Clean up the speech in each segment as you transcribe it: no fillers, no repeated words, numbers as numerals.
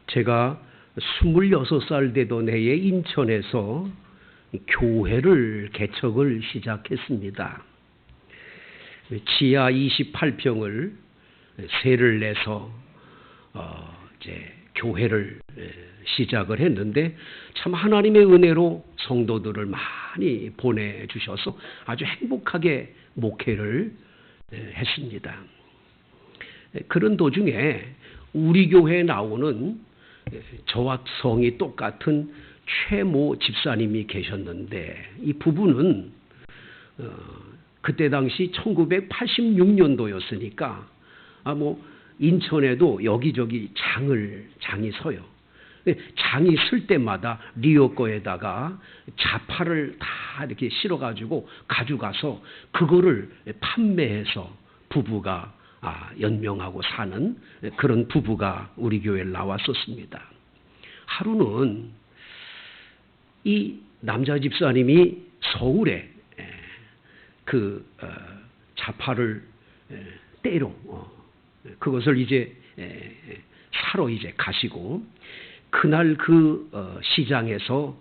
제가 26살 되던 해에 인천에서 교회를 개척을 시작했습니다. 지하 28평을 세를 내서 이제 교회를 시작을 했는데 참 하나님의 은혜로 성도들을 많이 보내주셔서 아주 행복하게 목회를 했습니다. 그런 도중에 우리 교회에 나오는 저와 성이 똑같은 최모 집사님이 계셨는데 이 부부는 그때 당시 1986년도였으니까 인천에도 여기저기 장이 서요. 장이 쓸 때마다 리어커에다가 자파를 다 이렇게 실어가지고 가져가서 그거를 판매해서 부부가 연명하고 사는 그런 부부가 우리 교회에 나왔었습니다. 하루는 이 남자 집사님이 서울에 그 자파를 때로 그것을 이제 사러 이제 가시고 그날 그 시장에서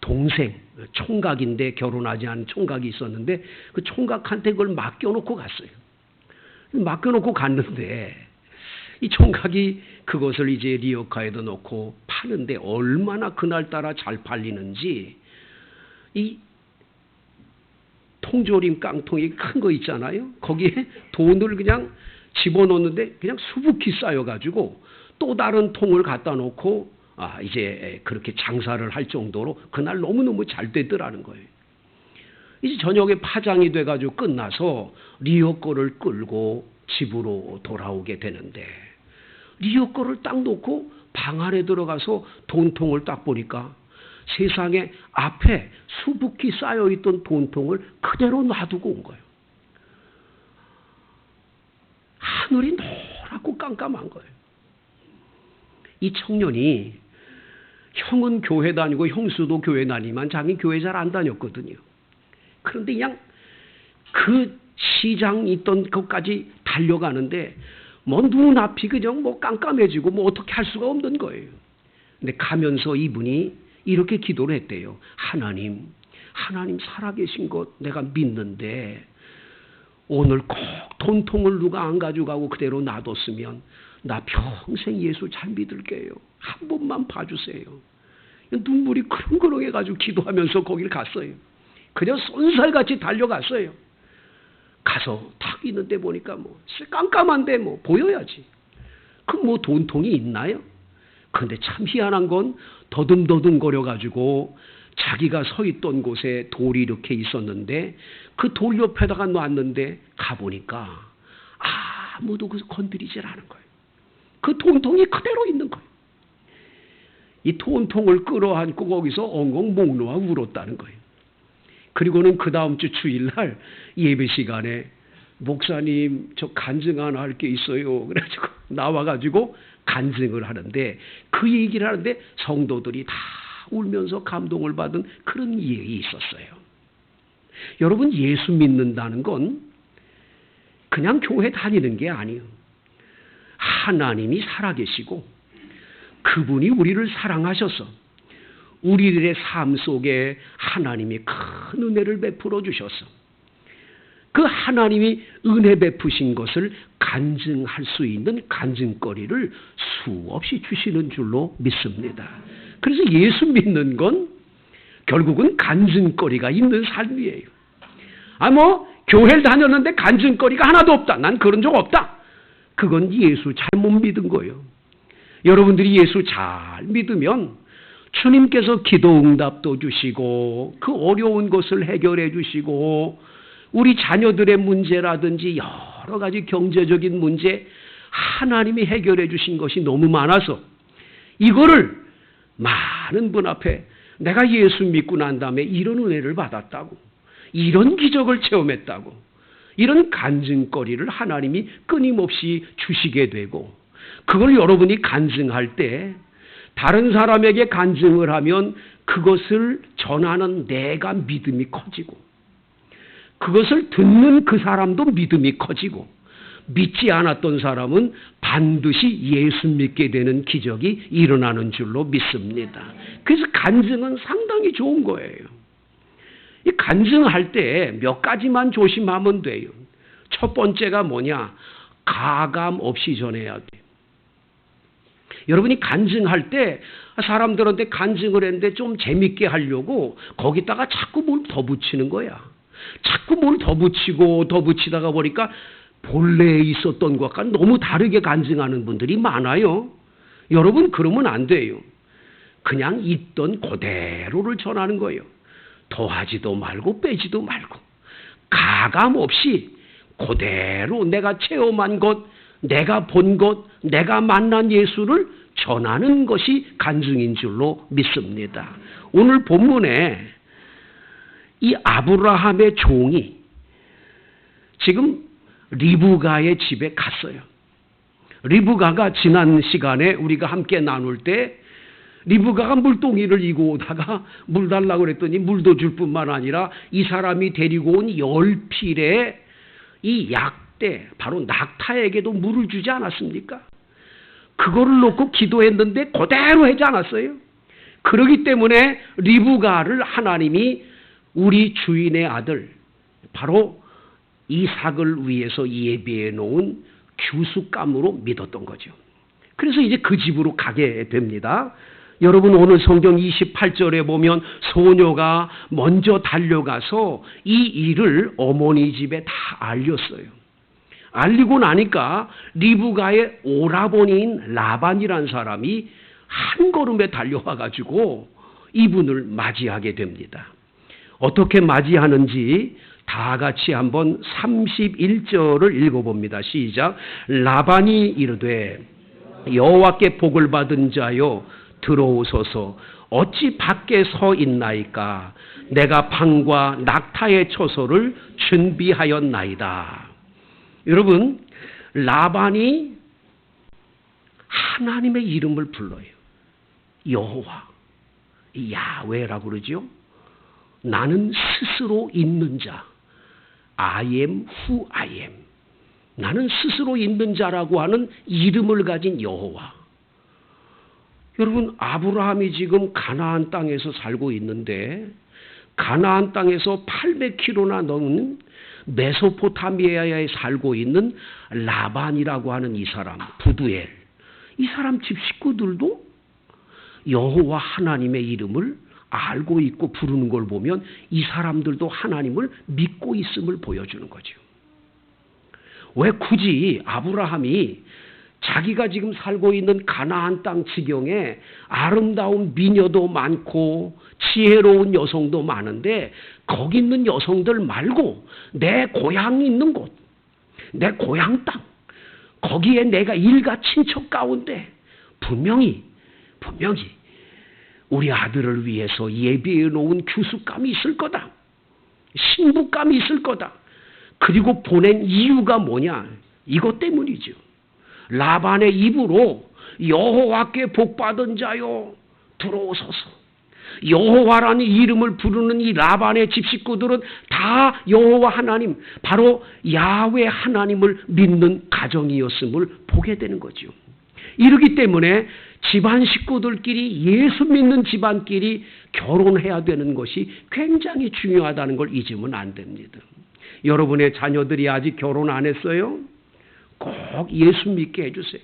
동생 총각인데 결혼하지 않은 총각이 있었는데 그 총각한테 그걸 맡겨놓고 갔어요. 맡겨놓고 갔는데 이 총각이 그것을 이제 리어카에도 놓고 파는데 얼마나 그날따라 잘 팔리는지 이 통조림 깡통이 큰 거 있잖아요. 거기에 돈을 그냥 집어넣는데 그냥 수북히 쌓여가지고 또 다른 통을 갖다 놓고 이제 그렇게 장사를 할 정도로 그날 너무너무 잘 되더라는 거예요. 이제 저녁에 파장이 돼가지고 끝나서 리어커를 끌고 집으로 돌아오게 되는데 리어커를 딱 놓고 방 안에 들어가서 돈통을 딱 보니까 세상에 앞에 수북히 쌓여있던 돈통을 그대로 놔두고 온 거예요. 하늘이 노랗고 깜깜한 거예요. 이 청년이 형은 교회 다니고 형수도 교회 다니만 자기 교회 잘 안 다녔거든요. 그런데 그냥 그 시장 있던 것까지 달려가는데 눈앞이 그냥 깜깜해지고 어떻게 할 수가 없는 거예요. 근데 가면서 이분이 이렇게 기도를 했대요. 하나님 살아계신 것 내가 믿는데 오늘 꼭 돈통을 누가 안 가져가고 그대로 놔뒀으면 나 평생 예수 잘 믿을게요. 한 번만 봐주세요. 눈물이 그렁그렁해가지고 기도하면서 거길 갔어요. 그냥 쏜살같이 달려갔어요. 가서 탁 있는데 보니까 깜깜한데 보여야지. 그 돈통이 있나요? 그런데 참 희한한 건 더듬더듬거려가지고 자기가 서 있던 곳에 돌이 이렇게 있었는데 그 돌 옆에다가 놨는데 가보니까 아무도 그 건드리질 않은 거예요. 그 돈통이 그대로 있는 거예요. 이 돈통을 끌어안고 거기서 엉엉 목 놓아 울었다는 거예요. 그리고는 그 다음 주 주일날 예배 시간에 목사님 저 간증 하나 할 게 있어요. 그래가지고 나와가지고 간증을 하는데 그 얘기를 하는데 성도들이 다 울면서 감동을 받은 그런 얘기 있었어요. 여러분 예수 믿는다는 건 그냥 교회 다니는 게 아니에요. 하나님이 살아계시고 그분이 우리를 사랑하셔서 우리들의 삶 속에 하나님이 큰 은혜를 베풀어 주셔서 그 하나님이 은혜 베푸신 것을 간증할 수 있는 간증거리를 수없이 주시는 줄로 믿습니다. 그래서 예수 믿는 건 결국은 간증거리가 있는 삶이에요. 교회를 다녔는데 간증거리가 하나도 없다. 난 그런 적 없다. 그건 예수 잘못 믿은 거예요. 여러분들이 예수 잘 믿으면 주님께서 기도 응답도 주시고 그 어려운 것을 해결해 주시고 우리 자녀들의 문제라든지 여러 가지 경제적인 문제 하나님이 해결해 주신 것이 너무 많아서 이거를 많은 분 앞에 내가 예수 믿고 난 다음에 이런 은혜를 받았다고 이런 기적을 체험했다고 이런 간증거리를 하나님이 끊임없이 주시게 되고 그걸 여러분이 간증할 때 다른 사람에게 간증을 하면 그것을 전하는 내가 믿음이 커지고 그것을 듣는 그 사람도 믿음이 커지고 믿지 않았던 사람은 반드시 예수 믿게 되는 기적이 일어나는 줄로 믿습니다. 그래서 간증은 상당히 좋은 거예요. 이 간증할 때 몇 가지만 조심하면 돼요. 첫 번째가 뭐냐? 가감 없이 전해야 돼요. 여러분이 간증할 때 사람들한테 간증을 했는데 좀 재밌게 하려고 거기다가 자꾸 뭘 더 붙이는 거야. 자꾸 뭘 더 붙이고 더 붙이다가 보니까 본래에 있었던 것과 너무 다르게 간증하는 분들이 많아요. 여러분 그러면 안 돼요. 그냥 있던 그대로를 전하는 거예요. 더하지도 말고 빼지도 말고 가감 없이 그대로 내가 체험한 것, 내가 본 것, 내가 만난 예수를 전하는 것이 간증인 줄로 믿습니다. 오늘 본문에 이 아브라함의 종이 지금 리브가의 집에 갔어요. 리브가가 지난 시간에 우리가 함께 나눌 때 리브가가 물동이를 이고 오다가 물 달라고 그랬더니 물도 줄 뿐만 아니라 이 사람이 데리고 온 10필의 이 약대, 바로 낙타에게도 물을 주지 않았습니까? 그거를 놓고 기도했는데 그대로 하지 않았어요. 그렇기 때문에 리브가를 하나님이 우리 주인의 아들, 바로 이삭을 위해서 예비해 놓은 규숙감으로 믿었던 거죠. 그래서 이제 그 집으로 가게 됩니다. 여러분 오늘 성경 28절에 보면 소녀가 먼저 달려가서 이 일을 어머니 집에 다 알렸어요. 알리고 나니까 리브가의 오라버니인 라반이라는 사람이 한 걸음에 달려와가지고 이분을 맞이하게 됩니다. 어떻게 맞이하는지 다 같이 한번 31절을 읽어봅니다. 시작. 라반이 이르되 여호와께 복을 받은 자여 들어오소서. 어찌 밖에 서 있나이까? 내가 방과 낙타의 처소를 준비하였나이다. 여러분, 라반이 하나님의 이름을 불러요. 여호와, 야훼라고 그러죠. 나는 스스로 있는 자, I am who I am. 나는 스스로 있는 자라고 하는 이름을 가진 여호와. 여러분, 아브라함이 지금 가나안 땅에서 살고 있는데 가나안 땅에서 800km나 넘는 메소포타미아에 살고 있는 라반이라고 하는 이 사람, 부두엘, 이 사람 집 식구들도 여호와 하나님의 이름을 알고 있고 부르는 걸 보면 이 사람들도 하나님을 믿고 있음을 보여주는 거죠. 왜 굳이 아브라함이 자기가 지금 살고 있는 가나안 땅 지경에 아름다운 미녀도 많고 지혜로운 여성도 많은데 거기 있는 여성들 말고 내 고향이 있는 곳, 내 고향 땅, 거기에 내가 일가 친척 가운데 분명히 우리 아들을 위해서 예비해 놓은 규숙감이 있을 거다. 신부감이 있을 거다. 그리고 보낸 이유가 뭐냐? 이것 때문이죠. 라반의 입으로 여호와께 복받은 자요 들어오소서. 여호와라는 이름을 부르는 이 라반의 집 식구들은 다 여호와 하나님, 바로 야훼 하나님을 믿는 가정이었음을 보게 되는 거죠. 이러기 때문에 집안 식구들끼리 예수 믿는 집안끼리 결혼해야 되는 것이 굉장히 중요하다는 걸 잊으면 안 됩니다. 여러분의 자녀들이 아직 결혼 안 했어요? 꼭 예수 믿게 해주세요.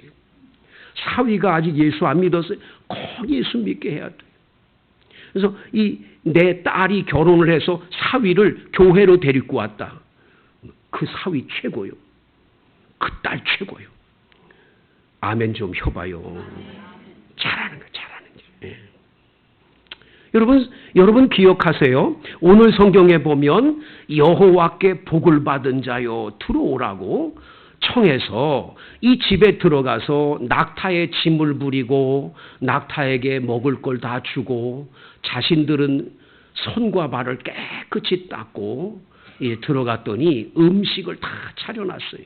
사위가 아직 예수 안 믿었어요? 꼭 예수 믿게 해야 돼요. 그래서 내 딸이 결혼을 해서 사위를 교회로 데리고 왔다. 그 사위 최고요. 그 딸 최고요. 아멘 좀 해봐요. 잘하는 거. 예. 여러분 기억하세요. 오늘 성경에 보면 여호와께 복을 받은 자여 들어오라고 청해서 이 집에 들어가서 낙타의 짐을 부리고 낙타에게 먹을 걸 다 주고 자신들은 손과 발을 깨끗이 닦고 들어갔더니 음식을 다 차려놨어요.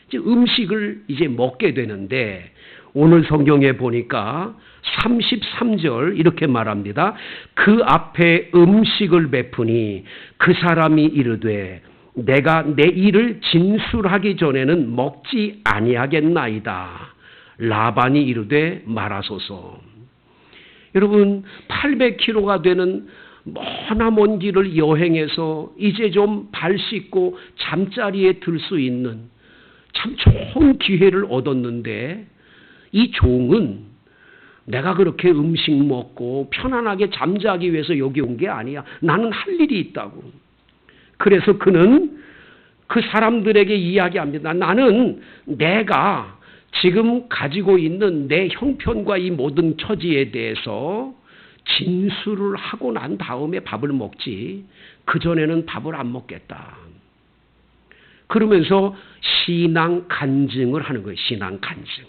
이제 음식을 이제 먹게 되는데 오늘 성경에 보니까 33절 이렇게 말합니다. 그 앞에 음식을 베푸니 그 사람이 이르되 내가 내 일을 진술하기 전에는 먹지 아니하겠나이다. 라반이 이르되 말하소서. 여러분 800km가 되는 머나먼 길을 여행해서 이제 좀 발 씻고 잠자리에 들 수 있는 참 좋은 기회를 얻었는데 이 종은 내가 그렇게 음식 먹고 편안하게 잠자기 위해서 여기 온 게 아니야. 나는 할 일이 있다고. 그래서 그는 그 사람들에게 이야기합니다. 나는 내가 지금 가지고 있는 내 형편과 이 모든 처지에 대해서 진술을 하고 난 다음에 밥을 먹지 그전에는 밥을 안 먹겠다. 그러면서 신앙 간증을 하는 거예요. 신앙 간증.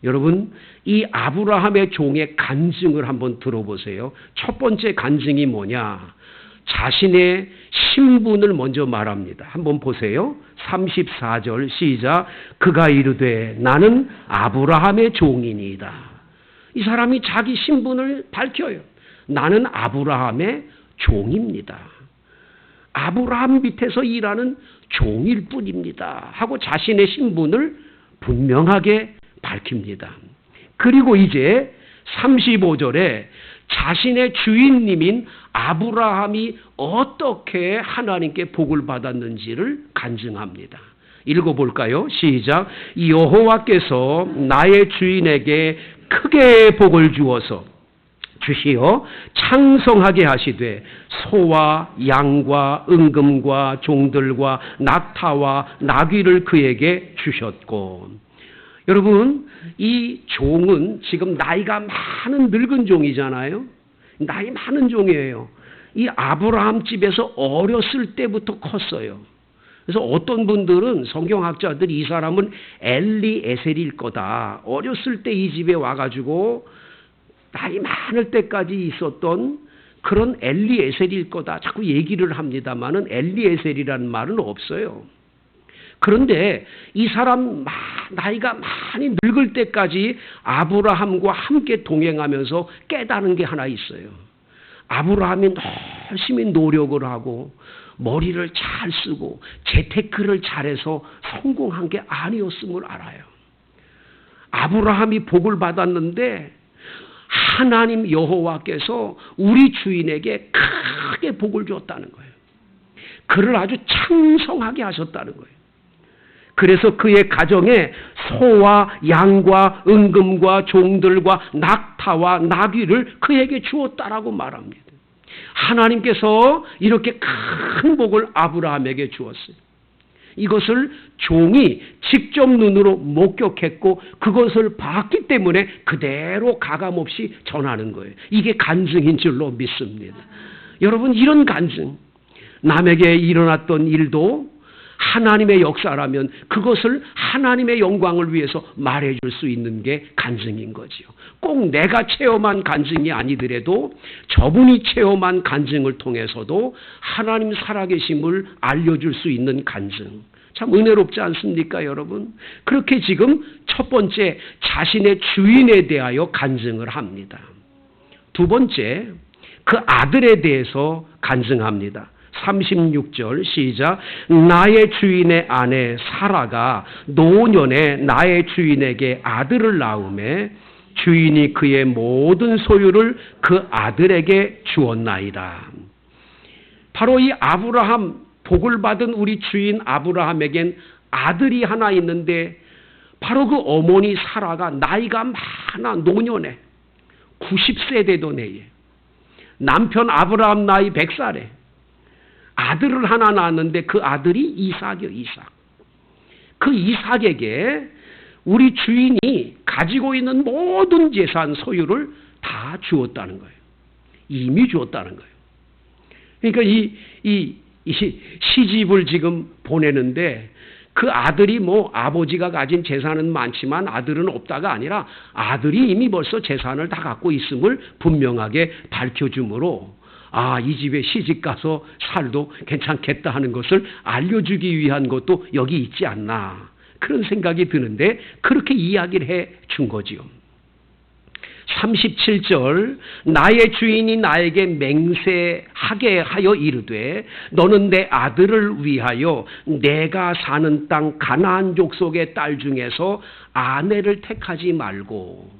여러분 이 아브라함의 종의 간증을 한번 들어보세요. 첫 번째 간증이 뭐냐? 자신의 신분을 먼저 말합니다. 한번 보세요. 34절 시작. 그가 이르되 나는 아브라함의 종이니이다. 이 사람이 자기 신분을 밝혀요. 나는 아브라함의 종입니다. 아브라함 밑에서 일하는 종일 뿐입니다. 하고 자신의 신분을 분명하게 밝힙니다. 그리고 이제 35절에 자신의 주인님인 아브라함이 어떻게 하나님께 복을 받았는지를 간증합니다. 읽어볼까요? 시작. 여호와께서 나의 주인에게 크게 복을 주어서 주시어 창성하게 하시되 소와 양과 은금과 종들과 낙타와 나귀를 그에게 주셨고. 여러분 이 종은 지금 나이가 많은 늙은 종이잖아요. 나이 많은 종이에요. 이 아브라함 집에서 어렸을 때부터 컸어요. 그래서 어떤 분들은 성경학자들이 이 사람은 엘리에셀일 거다. 어렸을 때 이 집에 와가지고 나이 많을 때까지 있었던 그런 엘리에셀일 거다. 자꾸 얘기를 합니다만은 엘리에셀이라는 말은 없어요. 그런데 이 사람 나이가 많이 늙을 때까지 아브라함과 함께 동행하면서 깨달은 게 하나 있어요. 아브라함이 열심히 노력을 하고 머리를 잘 쓰고 재테크를 잘해서 성공한 게 아니었음을 알아요. 아브라함이 복을 받았는데 하나님 여호와께서 우리 주인에게 크게 복을 줬다는 거예요. 그를 아주 창성하게 하셨다는 거예요. 그래서 그의 가정에 소와 양과 은금과 종들과 낙타와 나귀를 그에게 주었다라고 말합니다. 하나님께서 이렇게 큰 복을 아브라함에게 주었어요. 이것을 종이 직접 눈으로 목격했고 그것을 봤기 때문에 그대로 가감없이 전하는 거예요. 이게 간증인 줄로 믿습니다. 여러분 이런 간증, 남에게 일어났던 일도 하나님의 역사라면 그것을 하나님의 영광을 위해서 말해줄 수 있는 게 간증인 거지요. 꼭 내가 체험한 간증이 아니더라도 저분이 체험한 간증을 통해서도 하나님 살아계심을 알려줄 수 있는 간증. 참 은혜롭지 않습니까, 여러분? 그렇게 지금 첫 번째 자신의 주인에 대하여 간증을 합니다. 두 번째 그 아들에 대해서 간증합니다. 36절 시작. 나의 주인의 아내 사라가 노년에 나의 주인에게 아들을 낳음에 주인이 그의 모든 소유를 그 아들에게 주었나이다. 바로 이 아브라함, 복을 받은 우리 주인 아브라함에겐 아들이 하나 있는데 바로 그 어머니 사라가 나이가 많아 노년에 90세 되던 해에 남편 아브라함 나이 100살에 아들을 하나 낳았는데 그 아들이 이삭이요, 이삭. 그 이삭에게 우리 주인이 가지고 있는 모든 재산 소유를 다 주었다는 거예요. 이미 주었다는 거예요. 그러니까 이 시집을 지금 보내는데 그 아들이 뭐 아버지가 가진 재산은 많지만 아들은 없다가 아니라 아들이 이미 벌써 재산을 다 갖고 있음을 분명하게 밝혀주므로 이 집에 시집 가서 살도 괜찮겠다 하는 것을 알려주기 위한 것도 여기 있지 않나 그런 생각이 드는데 그렇게 이야기를 해 준 거지요. 37절 나의 주인이 나에게 맹세하게 하여 이르되 너는 내 아들을 위하여 내가 사는 땅 가나안 족속의 딸 중에서 아내를 택하지 말고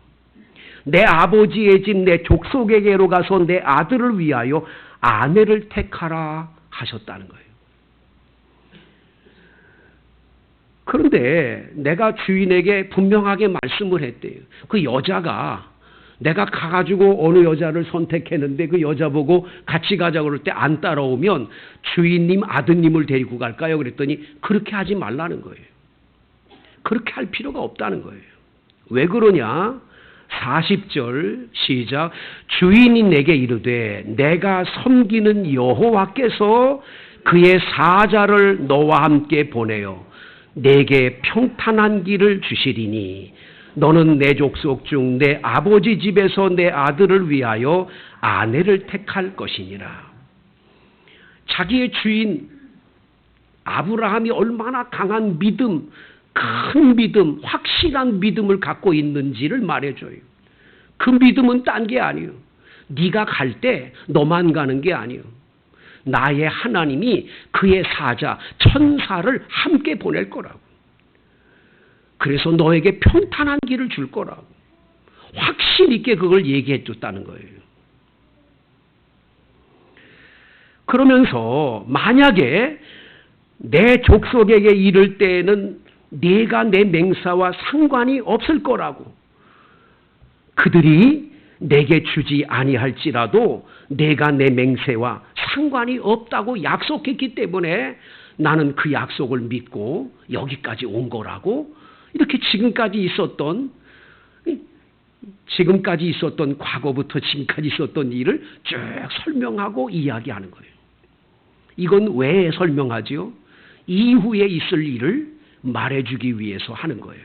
내 아버지의 집 내 족속에게로 가서 내 아들을 위하여 아내를 택하라 하셨다는 거예요. 그런데 내가 주인에게 분명하게 말씀을 했대요. 그 여자가 내가 가가지고 어느 여자를 선택했는데 그 여자 보고 같이 가자고 그럴 때 안 따라오면 주인님 아드님을 데리고 갈까요? 그랬더니 그렇게 하지 말라는 거예요. 그렇게 할 필요가 없다는 거예요. 왜 그러냐? 40절 시작. 주인이 내게 이르되 내가 섬기는 여호와께서 그의 사자를 너와 함께 보내어 내게 평탄한 길을 주시리니 너는 내 족속 중 내 아버지 집에서 내 아들을 위하여 아내를 택할 것이니라. 자기의 주인 아브라함이 얼마나 강한 믿음, 큰 믿음, 확실한 믿음을 갖고 있는지를 말해줘요. 그 믿음은 딴 게 아니에요. 네가 갈 때 너만 가는 게 아니에요. 나의 하나님이 그의 사자, 천사를 함께 보낼 거라고. 그래서 너에게 평탄한 길을 줄 거라고. 확신 있게 그걸 얘기해 줬다는 거예요. 그러면서 만약에 내 족속에게 이를 때에는 네가 내 맹사와 상관이 없을 거라고. 그들이 내게 주지 아니할지라도 내가 내 맹세와 상관이 없다고 약속했기 때문에 나는 그 약속을 믿고 여기까지 온 거라고. 이렇게 지금까지 있었던 과거부터 지금까지 있었던 일을 쭉 설명하고 이야기하는 거예요. 이건 왜 설명하지요? 이후에 있을 일을 말해주기 위해서 하는 거예요.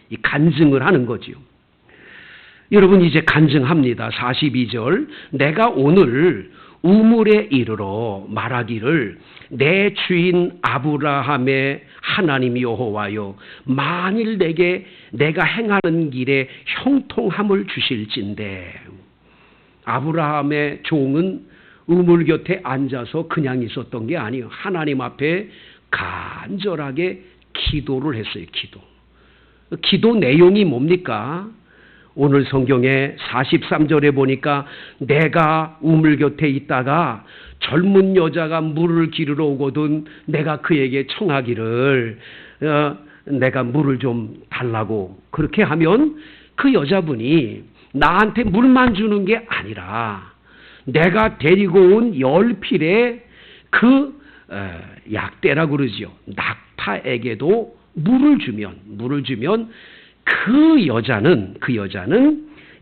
이 간증을 하는 거지요. 여러분 이제 간증합니다. 42절 내가 오늘 우물에 이르러 말하기를 내 주인 아브라함의 하나님 여호와여 만일 내가 행하는 길에 형통함을 주실진대. 아브라함의 종은 우물 곁에 앉아서 그냥 있었던 게 아니에요. 하나님 앞에 간절하게 기도를 했어요. 기도 내용이 뭡니까? 오늘 성경에 43절에 보니까 내가 우물 곁에 있다가 젊은 여자가 물을 기르러 오거든 내가 그에게 청하기를 내가 물을 좀 달라고 그렇게 하면 그 여자분이 나한테 물만 주는 게 아니라 내가 데리고 온 10필의 그 약대라고 그러지요. 낙타에게도 물을 주면 그 여자는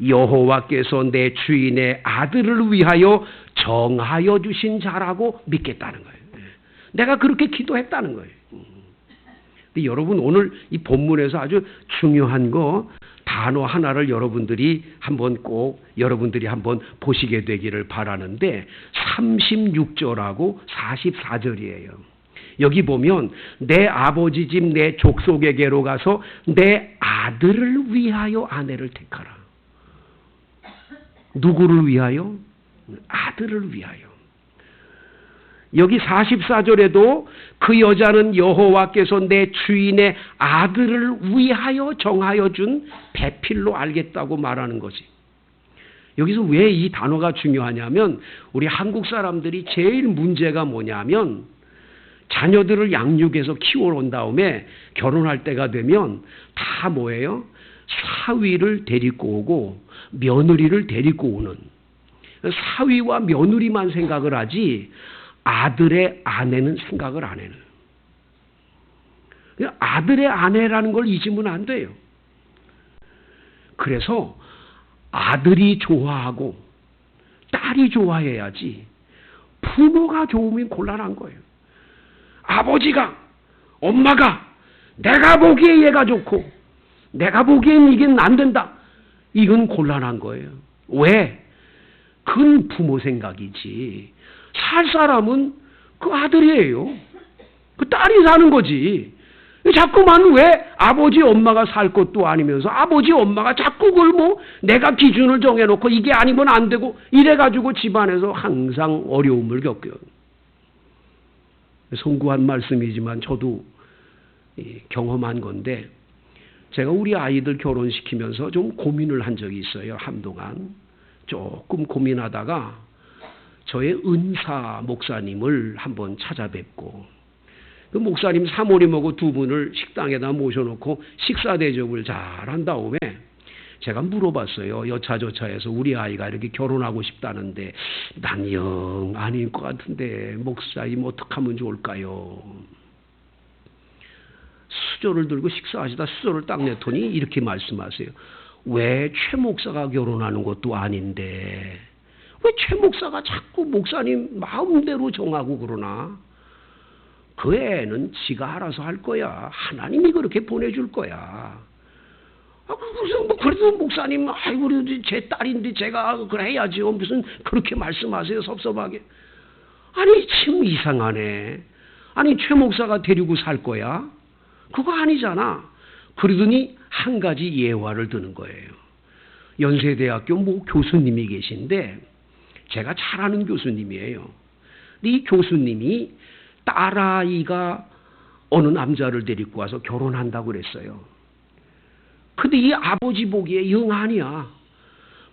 여호와께서 내 주인의 아들을 위하여 정하여 주신 자라고 믿겠다는 거예요. 내가 그렇게 기도했다는 거예요. 근데 여러분 오늘 이 본문에서 아주 중요한 단어 하나를 여러분들이 한번 보시게 되기를 바라는데 36절하고 44절이에요. 여기 보면 내 아버지 집 내 족속에게로 가서 내 아들을 위하여 아내를 택하라. 누구를 위하여? 아들을 위하여. 여기 44절에도 그 여자는 여호와께서 내 주인의 아들을 위하여 정하여 준 배필로 알겠다고 말하는 거지. 여기서 왜 이 단어가 중요하냐면 우리 한국 사람들이 제일 문제가 뭐냐면 자녀들을 양육해서 키워놓은 다음에 결혼할 때가 되면 다 뭐예요? 사위를 데리고 오고 며느리를 데리고 오는, 사위와 며느리만 생각을 하지 아들의 아내는 생각을 안 해요. 아들의 아내라는 걸 잊으면 안 돼요. 그래서 아들이 좋아하고 딸이 좋아해야지 부모가 좋으면 곤란한 거예요. 아버지가, 엄마가 내가 보기에 얘가 좋고 내가 보기엔 이게 안 된다. 이건 곤란한 거예요. 왜? 그건 부모 생각이지. 살 사람은 그 아들이에요. 그 딸이 사는 거지. 자꾸만 왜 아버지 엄마가 살 것도 아니면서 아버지 엄마가 자꾸 그걸 뭐 내가 기준을 정해놓고 이게 아니면 안 되고 이래가지고 집안에서 항상 어려움을 겪어요. 송구한 말씀이지만 저도 경험한 건데 제가 우리 아이들 결혼시키면서 좀 고민을 한 적이 있어요. 한동안 조금 고민하다가 저의 은사 목사님을 한번 찾아뵙고 그 목사님 사모님하고 두 분을 식당에다 모셔놓고 식사 대접을 잘 한 다음에 제가 물어봤어요. 여차저차해서 우리 아이가 이렇게 결혼하고 싶다는데 난 영 아닐 것 같은데 목사님 어떻게 하면 좋을까요? 수저를 들고 식사하시다 수저를 딱 내더니 이렇게 말씀하세요. 왜 최 목사가 결혼하는 것도 아닌데 왜 최 목사가 자꾸 목사님 마음대로 정하고 그러나? 그 애는 지가 알아서 할 거야. 하나님이 그렇게 보내줄 거야. 그래서 뭐 그래도 목사님, 아이고 제 딸인데 제가 그래 해야죠. 무슨 그렇게 말씀하세요, 섭섭하게. 아니 참 이상하네. 아니 최 목사가 데리고 살 거야? 그거 아니잖아. 그러더니 한 가지 예화를 드는 거예요. 연세대학교 뭐 교수님이 계신데 제가 잘 아는 교수님이에요. 이 교수님이 딸아이가 어느 남자를 데리고 와서 결혼한다고 그랬어요. 근데 이 아버지 보기에 영 아니야.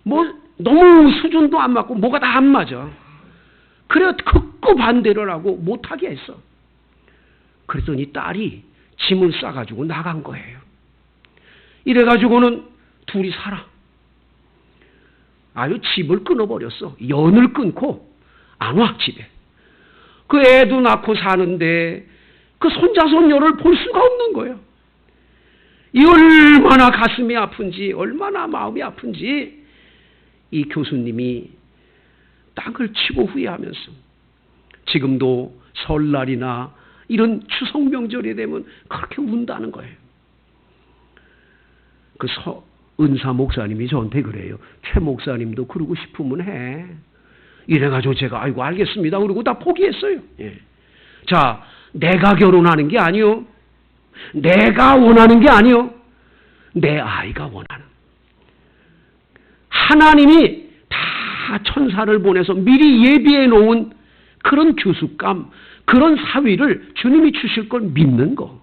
뭐 너무 수준도 안 맞고 뭐가 다 안 맞아. 그래 극구 반대를 하고 못하게 했어. 그랬더니 딸이 짐을 싸가지고 나간 거예요. 이래가지고는 둘이 살아. 아유 집을 끊어버렸어. 연을 끊고 안 와 집에. 그 애도 낳고 사는데 그 손자 손녀를 볼 수가 없는 거예요. 이 얼마나 가슴이 아픈지 얼마나 마음이 아픈지 이 교수님이 땅을 치고 후회하면서 지금도 설날이나 이런 추석 명절이 되면 그렇게 운다는 거예요. 그 은사 목사님이 저한테 그래요. 최 목사님도 그러고 싶으면 해. 이래가지고 제가 아이고 알겠습니다. 그러고 다 포기했어요. 예. 자, 내가 결혼하는 게 아니요. 내가 원하는 게 아니요. 내 아이가 원하는. 하나님이 다 천사를 보내서 미리 예비해 놓은 그런 교수감, 그런 사위를 주님이 주실 걸 믿는 거.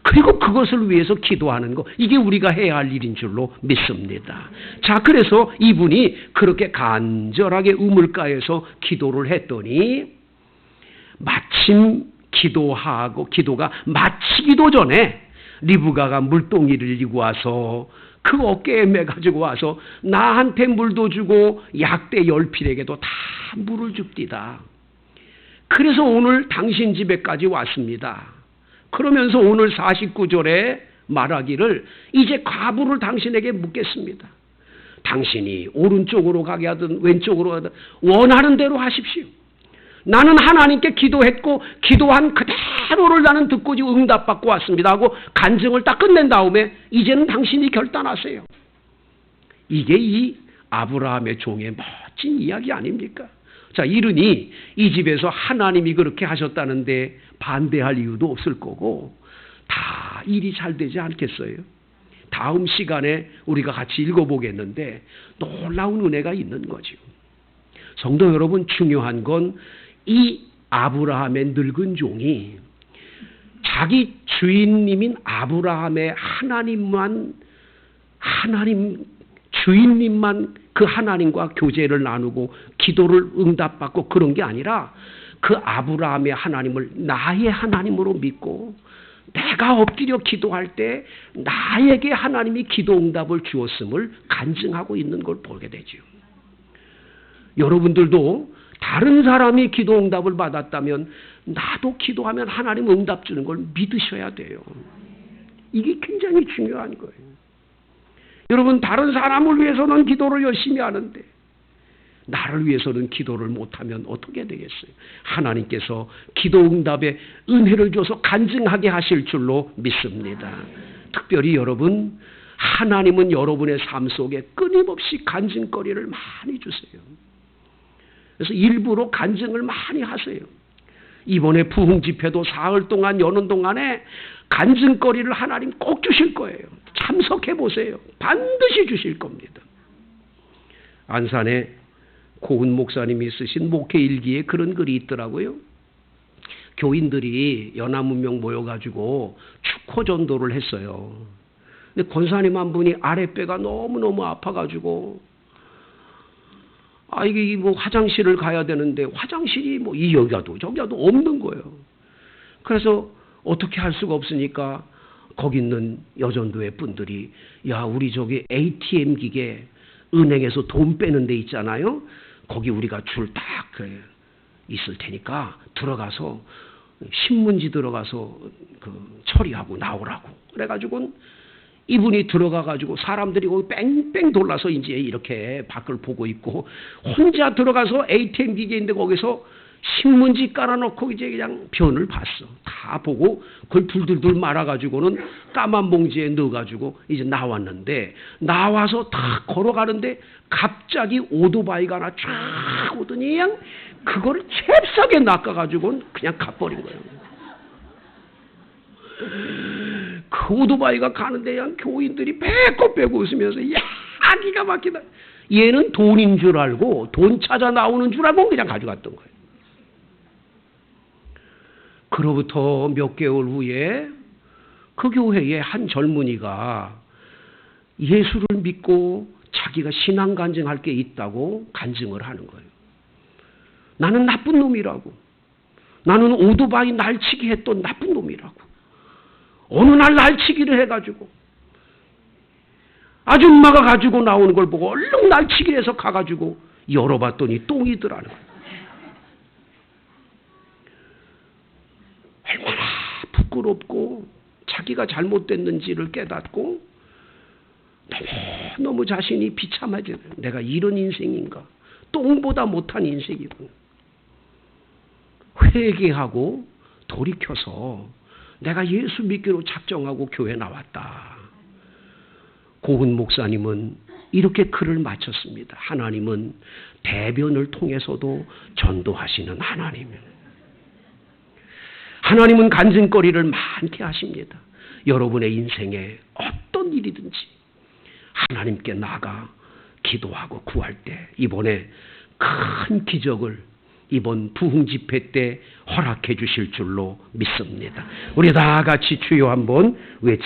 그리고 그것을 위해서 기도하는 거. 이게 우리가 해야 할 일인 줄로 믿습니다. 자, 그래서 이분이 그렇게 간절하게 우물가에서 기도를 했더니 마침 기도가 마치기도 전에 리브가가 물동이를 이고 와서 그 어깨에 매가지고 와서 나한테 물도 주고 약대 10필에게도 다 물을 줍디다. 그래서 오늘 당신 집에까지 왔습니다. 그러면서 오늘 49절에 말하기를 이제 과부를 당신에게 묻겠습니다. 당신이 오른쪽으로 가게 하든 왼쪽으로 가든 원하는 대로 하십시오. 나는 하나님께 기도했고 기도한 그대로를 나는 듣고 응답받고 왔습니다 하고 간증을 딱 끝낸 다음에 이제는 당신이 결단하세요. 이게 이 아브라함의 종의 멋진 이야기 아닙니까? 자, 이르니 이 집에서 하나님이 그렇게 하셨다는데 반대할 이유도 없을 거고 다 일이 잘 되지 않겠어요? 다음 시간에 우리가 같이 읽어보겠는데 놀라운 은혜가 있는 거죠. 성도 여러분, 중요한 건 이 아브라함의 늙은 종이 자기 주인님인 아브라함의 주인님만 그 하나님과 교제를 나누고 기도를 응답받고 그런 게 아니라 그 아브라함의 하나님을 나의 하나님으로 믿고 내가 엎드려 기도할 때 나에게 하나님이 기도 응답을 주었음을 간증하고 있는 걸 보게 되죠. 여러분들도 다른 사람이 기도 응답을 받았다면 나도 기도하면 하나님 응답 주는 걸 믿으셔야 돼요. 이게 굉장히 중요한 거예요. 여러분, 다른 사람을 위해서는 기도를 열심히 하는데 나를 위해서는 기도를 못하면 어떻게 되겠어요? 하나님께서 기도 응답에 은혜를 줘서 간증하게 하실 줄로 믿습니다. 특별히 여러분, 하나님은 여러분의 삶 속에 끊임없이 간증거리를 많이 주세요. 그래서 일부러 간증을 많이 하세요. 이번에 부흥 집회도 사흘 동안 여는 동안에 간증거리를 하나님 꼭 주실 거예요. 참석해 보세요. 반드시 주실 겁니다. 안산에 고은 목사님이 쓰신 목회 일기에 그런 글이 있더라고요. 교인들이 연합문명 모여가지고 축호 전도를 했어요. 근데 권사님 한 분이 아랫배가 너무너무 아파가지고 이게 뭐 화장실을 가야 되는데 화장실이 뭐 여기도 저기도 없는 거예요. 그래서 어떻게 할 수가 없으니까 거기 있는 여전도회 분들이 야 우리 저기 ATM 기계 은행에서 돈 빼는 데 있잖아요. 거기 우리가 줄 딱 있을 테니까 들어가서 신문지 들어가서 처리하고 나오라고. 그래가지고 이분이 들어가가지고 사람들이 거기 뺑뺑 돌라서 이제 이렇게 밖을 보고 있고 혼자 들어가서 ATM 기계인데 거기서 신문지 깔아놓고 이제 그냥 변을 봤어. 다 보고 그걸 불들들 말아가지고는 까만 봉지에 넣어가지고 이제 나왔는데 나와서 다 걸어가는데 갑자기 오토바이가 하나 쫙 오더니 그냥 그거를 잽싸게 낚아가지고는 그냥 가버린 거예요. 그 오토바이가 가는데 그냥 교인들이 배꼽 빼고 웃으면서 야 기가 막히다. 얘는 돈인 줄 알고 돈 찾아 나오는 줄 알고 그냥 가져갔던 거예요. 그로부터 몇 개월 후에 그 교회에 한 젊은이가 예수를 믿고 자기가 신앙 간증할 게 있다고 간증을 하는 거예요. 나는 나쁜 놈이라고. 나는 오토바이 날치기 했던 나쁜 놈이라고. 어느 날 날치기를 해가지고 아줌마가 가지고 나오는 걸 보고 얼른 날치기를 해서 가가지고 열어봤더니 똥이더라는 거예요. 얼마나 부끄럽고 자기가 잘못됐는지를 깨닫고 너무 자신이 비참하지. 내가 이런 인생인가. 똥보다 못한 인생이구나. 회개하고 돌이켜서 내가 예수 믿기로 작정하고 교회 나왔다. 고은 목사님은 이렇게 글을 마쳤습니다. 하나님은 대변을 통해서도 전도하시는 하나님입니다. 하나님은 간증거리를 많게 하십니다. 여러분의 인생에 어떤 일이든지 하나님께 나아가 기도하고 구할 때 이번에 큰 기적을 이번 부흥 집회 때 허락해 주실 줄로 믿습니다. 우리 다 같이 주여 한번 외치